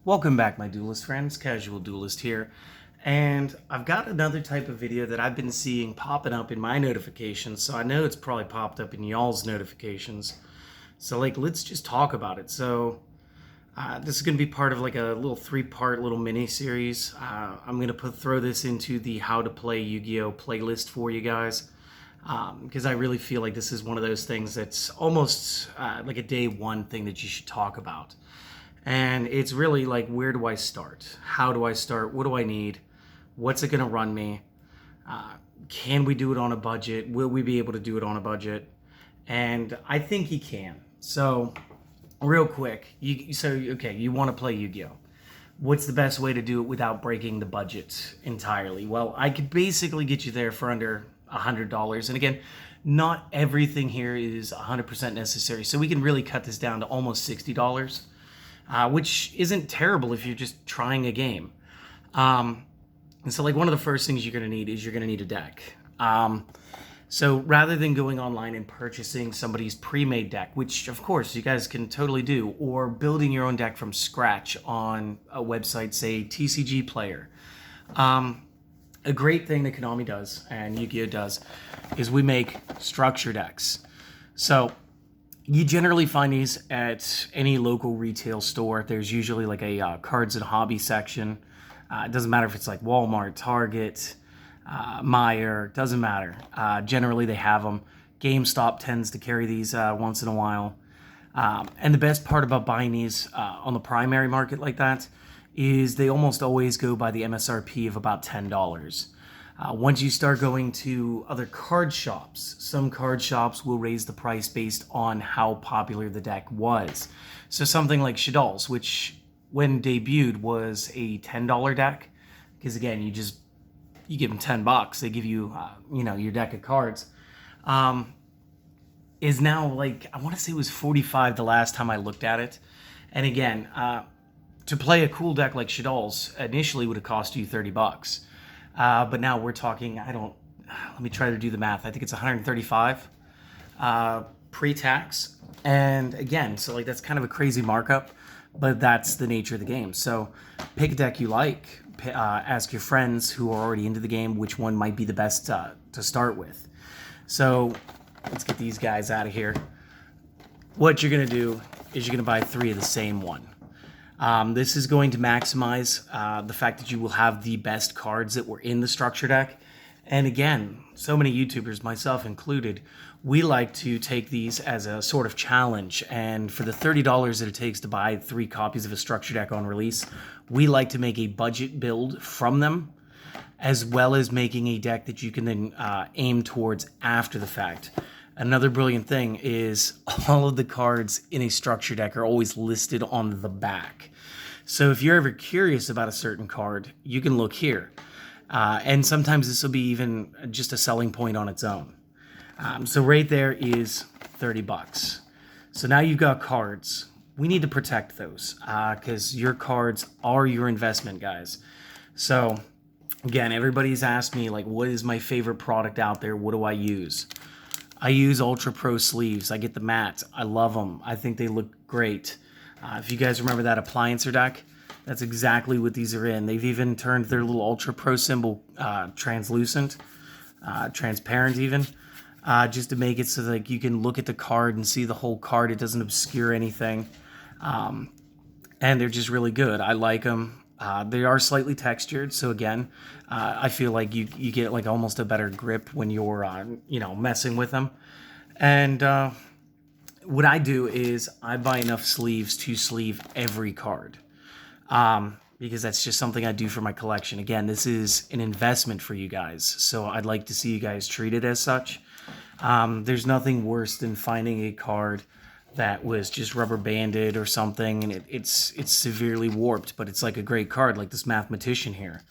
Welcome back, my Duelist friends. Casual Duelist here. And I've got another type of video that I've been seeing popping up in my notifications, so I know it's probably popped up in y'all's notifications. So, let's just talk about it. So, this is going to be part of a little three-part little mini-series. I'm going to throw this into the How to Play Yu-Gi-Oh! Playlist for you guys. Because I really feel like this is one of those things that's almost like a day one thing that you should talk about. And it's really like, where do I start? How do I start? What do I need? What's it going to run me? Can we do it on a budget? Will we be able to do it on a budget? And I think you can. So, real quick, you want to play Yu-Gi-Oh! What's the best way to do it without breaking the budget entirely? Well, I could basically get you there for under $100. And again, not everything here is 100% necessary. So we can really cut this down to almost $60. Which isn't terrible if you're just trying a game. And so one of the first things you're going to need is you're going to need a deck. So rather than going online and purchasing somebody's pre-made deck, which of course you guys can totally do, or building your own deck from scratch on a website, say TCG Player. A great thing that Konami does and Yu-Gi-Oh! Does is we make structure decks. So you generally find these at any local retail store. There's usually a cards and hobby section. It doesn't matter if it's like Walmart, Target, Meijer, doesn't matter. Generally they have them. GameStop tends to carry these once in a while. And the best part about buying these on the primary market like that is they almost always go by the MSRP of about $10. Once you start going to other card shops, some card shops will raise the price based on how popular the deck was. So something like Shadal's, which when debuted was a $10 deck, because again, you give them $10, they give you, your deck of cards, is now I want to say it was $45 the last time I looked at it. And again, to play a cool deck like Shadal's initially would have cost you $30. But now we're talking, let me try to do the math. I think it's $135 pre-tax. And again, so that's kind of a crazy markup, but that's the nature of the game. So pick a deck you like, ask your friends who are already into the game which one might be the best to start with. So let's get these guys out of here. What you're going to do is you're going to buy 3 of the same one. This is going to maximize the fact that you will have the best cards that were in the structure deck. And again, so many YouTubers, myself included, we like to take these as a sort of challenge. And for the $30 that it takes to buy 3 copies of a structure deck on release, we like to make a budget build from them, as well as making a deck that you can then aim towards after the fact. Another brilliant thing is all of the cards in a structure deck are always listed on the back. So if you're ever curious about a certain card, you can look here. And sometimes this will be even just a selling point on its own. So right there is $30. So now you've got cards. We need to protect those because your cards are your investment, guys. So again, everybody's asked me, what is my favorite product out there? What do I use? I use Ultra Pro sleeves. I get the matte. I love them. I think they look great. If you guys remember that appliancer deck, that's exactly what these are in. They've even turned their little Ultra Pro symbol translucent, transparent even, just to make it so that you can look at the card and see the whole card. It doesn't obscure anything. And they're just really good. I like them. They are slightly textured, so again, I feel like you get almost a better grip when you're messing with them. And what I do is I buy enough sleeves to sleeve every card, because that's just something I do for my collection. Again, this is an investment for you guys, so I'd like to see you guys treat it as such. There's nothing worse than finding a card that was just rubber banded or something, and it's severely warped, but it's like a great card, like this Mathematician here.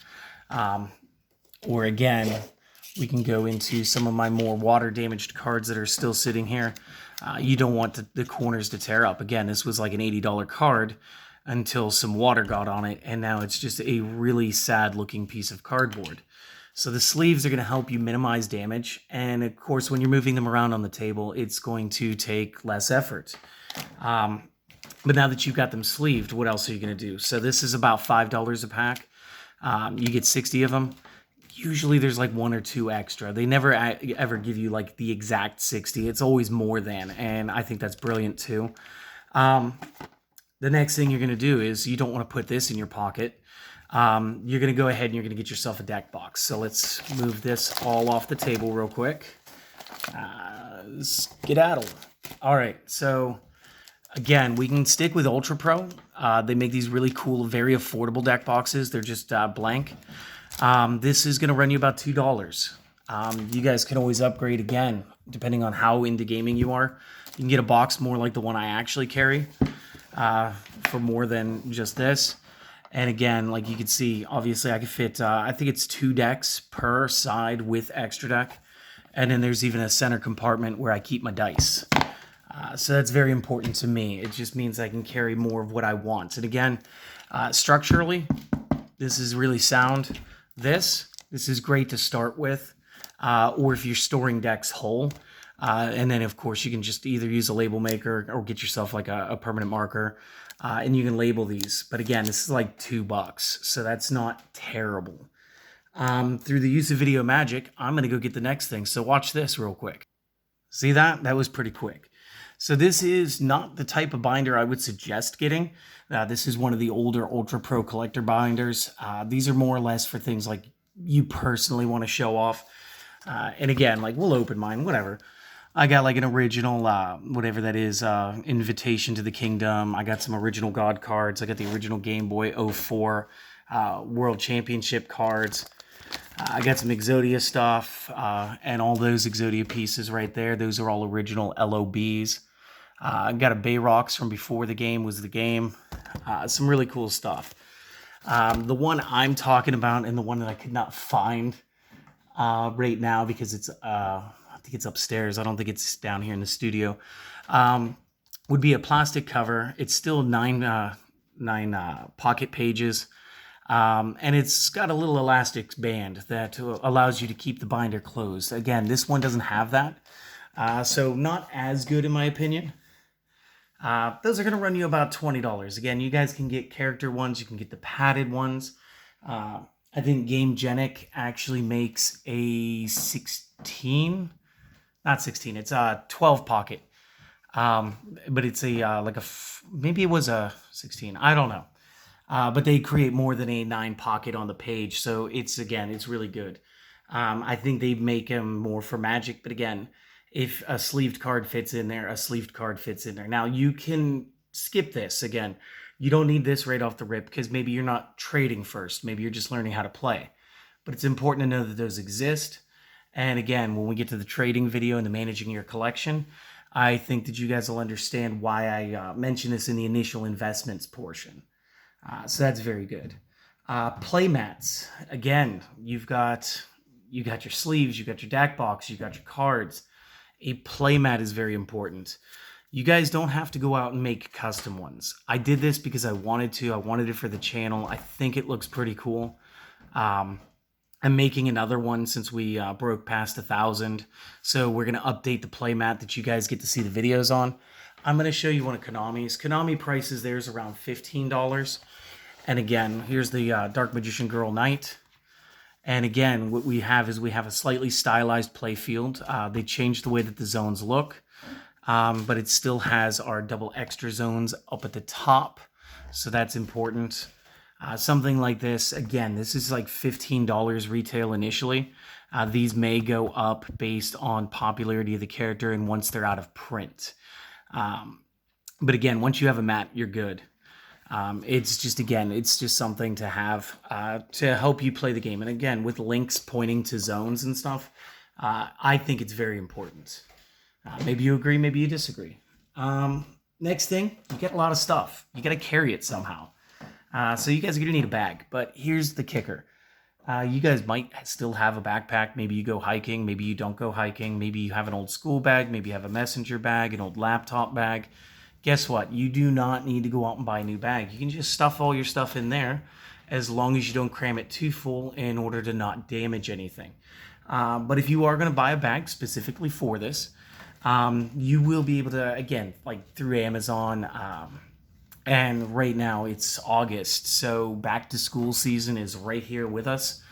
Or again, we can go into some of my more water damaged cards that are still sitting here. You don't want the corners to tear up. Again, this was like an $80 card until some water got on it, and now it's just a really sad looking piece of cardboard. So the sleeves are going to help you minimize damage. And of course, when you're moving them around on the table, it's going to take less effort. But now that you've got them sleeved, what else are you going to do? So this is about $5 a pack. You get 60 of them. Usually there's like 1 or 2 extra. They never ever give you like the exact 60. It's always more than, and I think that's brilliant too. The next thing you're going to do is you don't want to put this in your pocket. You're going to go ahead and you're going to get yourself a deck box. So let's move this all off the table real quick. Skedaddle. All right, so again, we can stick with Ultra Pro. They make these really cool, very affordable deck boxes. They're just blank. This is going to run you about $2. You guys can always upgrade again, depending on how into gaming you are. You can get a box more like the one I actually carry for more than just this. And again, like you can see, obviously I could fit, I think it's 2 decks per side with extra deck. And then there's even a center compartment where I keep my dice. So that's very important to me. It just means I can carry more of what I want. And again, structurally, this is really sound. This is great to start with, or if you're storing decks whole. And then, of course, you can just either use a label maker or get yourself like a permanent marker, and you can label these. But again, this is like $2, so that's not terrible. Through the use of video magic, I'm going to go get the next thing. So watch this real quick. See that? That was pretty quick. So this is not the type of binder I would suggest getting. This is one of the older Ultra Pro collector binders. These are more or less for things like you personally want to show off. And again, like we'll open mine, whatever. I got like an original, whatever that is, Invitation to the Kingdom. I got some original God cards. I got the original Game Boy 04 World Championship cards. I got some Exodia stuff, and all those Exodia pieces right there. Those are all original LOBs. I got a Bayrox from before the game was the game. Some really cool stuff. The one I'm talking about, and the one that I could not find right now because it's, I think it's upstairs. I don't think it's down here in the studio. Would be a plastic cover. It's still nine pocket pages. And it's got a little elastic band that allows you to keep the binder closed. Again, this one doesn't have that. So not as good in my opinion. Those are going to run you about $20. Again, you guys can get character ones. You can get the padded ones. I think GameGenic actually makes a 16, not 16, it's a 12 pocket. But it's a, maybe it was a 16. I don't know. But they create more than a 9 pocket on the page. So it's really good. I think they make them more for Magic. But again, if a sleeved card fits in there, a sleeved card fits in there. Now you can skip this. Again, you don't need this right off the rip because maybe you're not trading first. Maybe you're just learning how to play. But it's important to know that those exist. And again, when we get to the trading video and the managing your collection, I think that you guys will understand why I mentioned this in the initial investments portion. So that's very good. Playmats. Again, you got your sleeves, you got your deck box, you got your cards. A playmat is very important. You guys don't have to go out and make custom ones. I did this because I wanted to. I wanted it for the channel. I think it looks pretty cool. I'm making another one since we broke past 1,000. So we're going to update the playmat that you guys get to see the videos on. I'm going to show you one of Konami's. Konami prices theirs around $15. And again, here's the Dark Magician Girl Knight. And again, what we have is we have a slightly stylized play field. They changed the way that the zones look, but it still has our double extra zones up at the top. So that's important. Something like this, again, this is like $15 retail initially. These may go up based on popularity of the character and once they're out of print. But again, once you have a mat, you're good. It's just something to have to help you play the game. And again, with links pointing to zones and stuff, I think it's very important. Maybe you agree, maybe you disagree. Next thing, you get a lot of stuff. You got to carry it somehow. So you guys are going to need a bag. But here's the kicker. You guys might still have a backpack. Maybe you go hiking. Maybe you don't go hiking. Maybe you have an old school bag. Maybe you have a messenger bag, an old laptop bag. Guess what? You do not need to go out and buy a new bag. You can just stuff all your stuff in there as long as you don't cram it too full in order to not damage anything. But if you are going to buy a bag specifically for this, you will be able to, again, like through Amazon, And right now it's August, so back to school season is right here with us.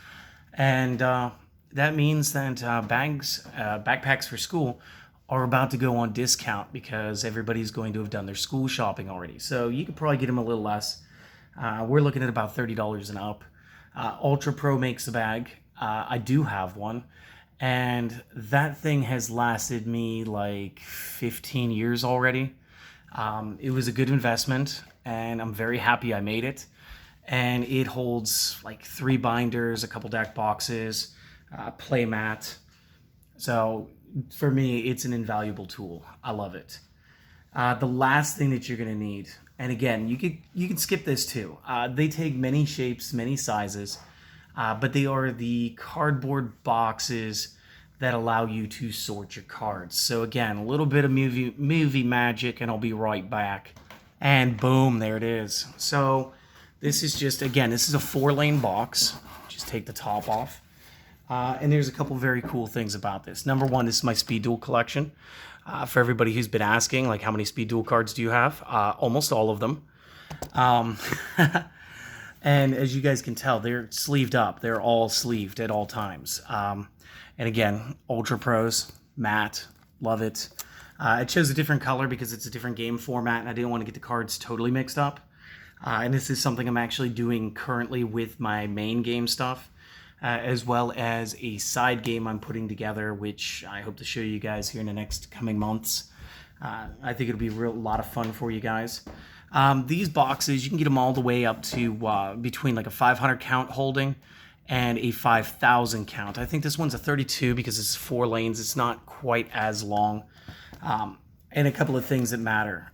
And that means that backpacks for school are about to go on discount because everybody's going to have done their school shopping already. So you could probably get them a little less. We're looking at about $30 and up. Ultra Pro makes a bag. I do have one. And that thing has lasted me like 15 years already. It was a good investment, and I'm very happy I made it. And it holds like 3 binders, a couple deck boxes, playmat. So for me, it's an invaluable tool. I love it. The last thing that you're going to need, and again, you can skip this too. They take many shapes, many sizes, but they are the cardboard boxes that allow you to sort your cards. So again, a little bit of movie magic, and I'll be right back. And boom, there it is. So this is just, again, this is a 4-lane box. Just take the top off. And there's a couple very cool things about this. Number one, this is my Speed Duel collection. For everybody who's been asking, like, how many Speed Duel cards do you have? Almost all of them. And as you guys can tell, they're sleeved up. They're all sleeved at all times. And again, Ultra Pros, matte, love it. I chose a different color because it's a different game format, and I didn't want to get the cards totally mixed up. And this is something I'm actually doing currently with my main game stuff, as well as a side game I'm putting together, which I hope to show you guys here in the next coming months. I think it'll be a lot of fun for you guys. These boxes, you can get them all the way up to between like a 500 count holding and a 5,000 count. I think this one's a 32 because it's 4 lanes. It's not quite as long. And a couple of things that matter.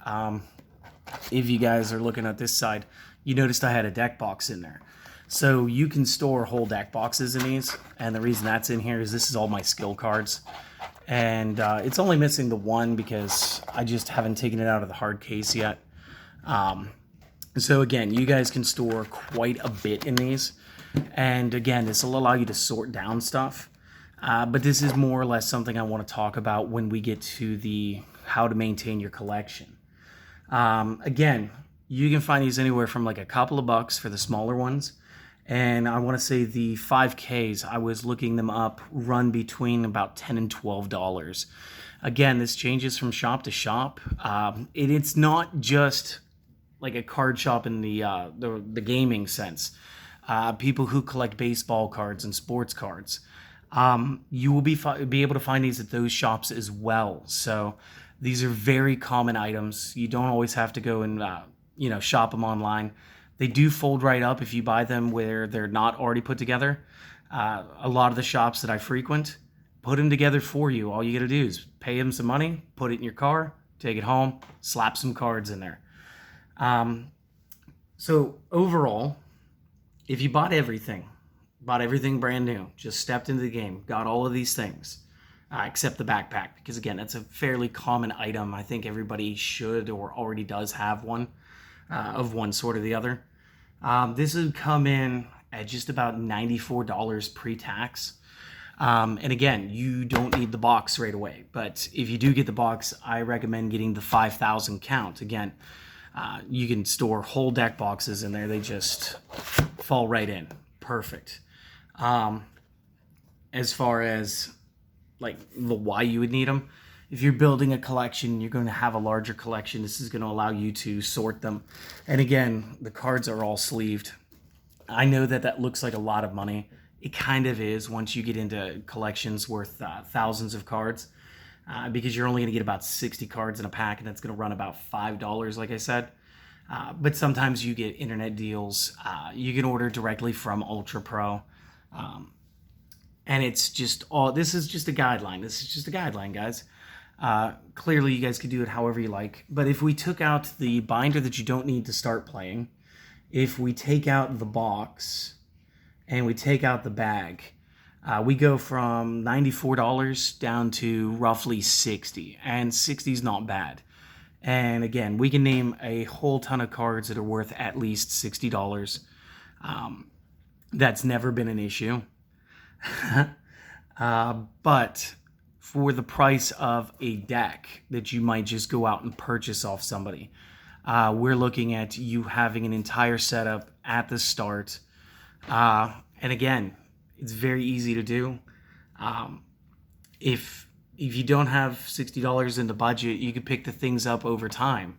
If you guys are looking at this side, you noticed I had a deck box in there. So you can store whole deck boxes in these. And the reason that's in here is this is all my skill cards. And it's only missing the one because I just haven't taken it out of the hard case yet. So again, you guys can store quite a bit in these. And again, this will allow you to sort down stuff. But this is more or less something I want to talk about when we get to the how to maintain your collection. Again, you can find these anywhere from like a couple of bucks for the smaller ones. And I want to say the 5Ks, I was looking them up, run between about $10 and $12. Again, this changes from shop to shop. It's not just like a card shop in the gaming sense. People who collect baseball cards and sports cards, you will be able to find these at those shops as well. So these are very common items. You don't always have to go and shop them online. They do fold right up if you buy them where they're not already put together. A lot of the shops that I frequent put them together for you. All you got to do is pay them some money, put it in your car, take it home, slap some cards in there. So overall, if you bought everything brand new, just stepped into the game, got all of these things, except the backpack, because again, that's a fairly common item. I think everybody should or already does have one of one sort or the other. This would come in at just about $94 pre-tax. And again, you don't need the box right away, but if you do get the box, I recommend getting the 5,000 count. Again, you can store whole deck boxes in there. They just fall right in. Perfect. As far as like the why you would need them, if you're building a collection, you're going to have a larger collection. This is going to allow you to sort them. And again, the cards are all sleeved. I know that looks like a lot of money. It kind of is once you get into collections worth thousands of cards. Because you're only going to get about 60 cards in a pack, and that's going to run about $5, like I said. But sometimes you get internet deals. You can order directly from Ultra Pro. And it's just this is just a guideline. This is just a guideline, guys. Clearly, you guys could do it however you like. But if we took out the binder that you don't need to start playing, if we take out the box, and we take out the bag, we go from $94 down to roughly $60, and $60 is not bad. And again, we can name a whole ton of cards that are worth at least $60. That's never been an issue. But for the price of a deck that you might just go out and purchase off somebody, we're looking at you having an entire setup at the start. And again, it's very easy to do. If you don't have $60 in the budget, you could pick the things up over time.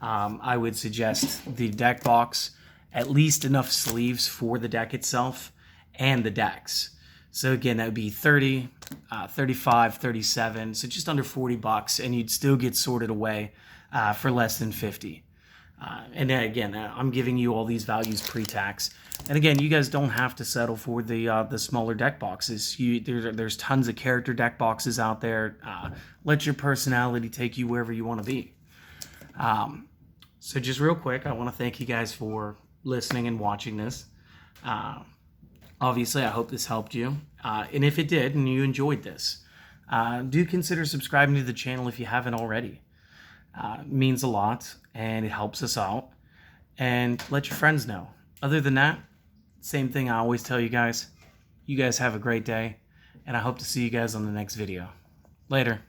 I would suggest the deck box, at least enough sleeves for the deck itself and the decks. So again, that would be 30, 35, 37, so just under $40, and you'd still get sorted away for less than 50. And then again, I'm giving you all these values pre-tax. And again, you guys don't have to settle for the smaller deck boxes. There's tons of character deck boxes out there. Let your personality take you wherever you want to be. So just real quick, I want to thank you guys for listening and watching this. Obviously, I hope this helped you. And if it did and you enjoyed this, do consider subscribing to the channel if you haven't already. It means a lot and it helps us out. And let your friends know. Other than that, same thing I always tell you guys. You guys have a great day, and I hope to see you guys on the next video. Later.